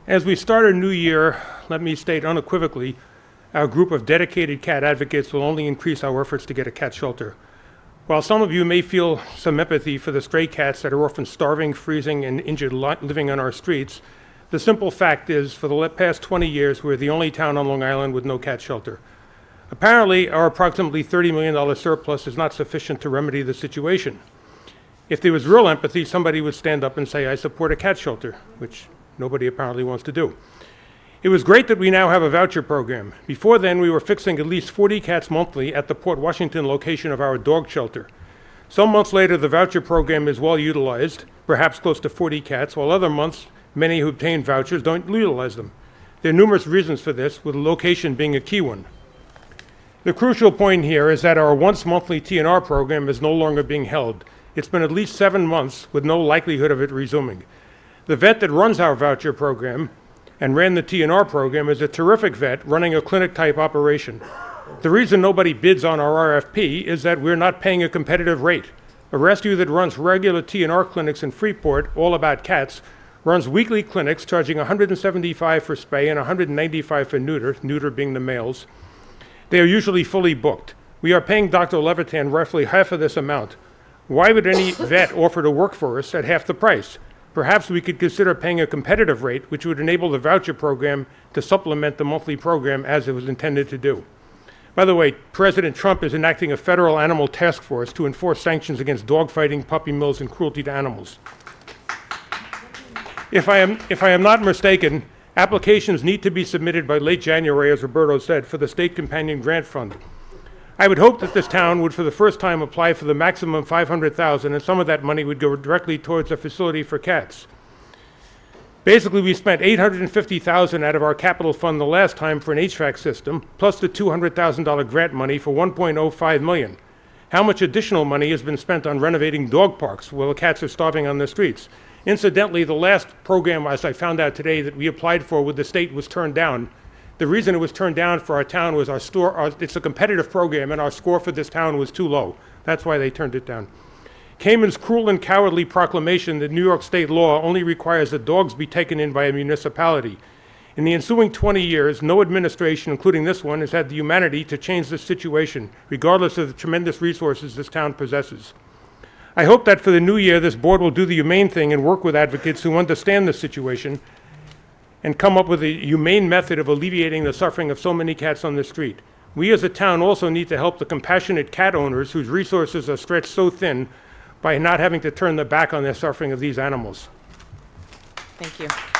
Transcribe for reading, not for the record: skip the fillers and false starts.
As we start a new year, let me state unequivocally, our group of dedicated cat advocates will only increase our efforts to get a cat shelter. While some of you may feel some empathy for the stray cats that are often starving, freezing, and injured living on our streets, the simple fact is, for the past 20 years, we're the only town on Long Island with no cat shelter. Apparently, our approximately $30 million surplus is not sufficient to remedy the situation. If there was real empathy, somebody would stand up and say, I support a cat shelter, which nobody apparently wants to do. It was great that we now have a voucher program. Before then, we were fixing at least 40 cats monthly at the Port Washington location of our dog shelter. Some months later, the voucher program is well utilized, perhaps close to 40 cats, while other months, many who obtain vouchers don't utilize them. There are numerous reasons for this, with location being a key one. The crucial point here is that our once monthly TNR program is no longer being held. It's been at least 7 months with no likelihood of it resuming. The vet that runs our voucher program and ran the TNR program is a terrific vet running a clinic-type operation. The reason nobody bids on our RFP is that we're not paying a competitive rate. A rescue that runs regular TNR clinics in Freeport, all about cats, runs weekly clinics charging $175 for spay and $195 for neuter being the males. They are usually fully booked. We are paying Dr. Levitan roughly half of this amount. Why would any vet offer to work for us at half the price? Perhaps we could consider paying a competitive rate, which would enable the voucher program to supplement the monthly program as it was intended to do. By the way, President Trump is enacting a federal animal task force to enforce sanctions against dogfighting, puppy mills, and cruelty to animals. If I am not mistaken, applications need to be submitted by late January, as Roberto said, for the State Companion Grant Fund. I would hope that this town would for the first time apply for the maximum $500,000, and some of that money would go directly towards a facility for cats. Basically, we spent $850,000 out of our capital fund the last time for an HVAC system, plus the $200,000 grant money for $1.05 million. How much additional money has been spent on renovating dog parks while the cats are starving on the streets? Incidentally, the last program, as I found out today, that we applied for with the state was turned down. The reason it was turned down for our town was it's a competitive program, and our score for this town was too low. That's why they turned it down. Cayman's cruel and cowardly proclamation that New York state law only requires that dogs be taken in by a municipality. In the ensuing 20 years, no administration, including this one, has had the humanity to change this situation, regardless of the tremendous resources this town possesses. I hope that for the new year, this board will do the humane thing and work with advocates who understand the situation and come up with a humane method of alleviating the suffering of so many cats on the street. We as a town also need to help the compassionate cat owners whose resources are stretched so thin by not having to turn their back on their suffering of these animals. Thank you.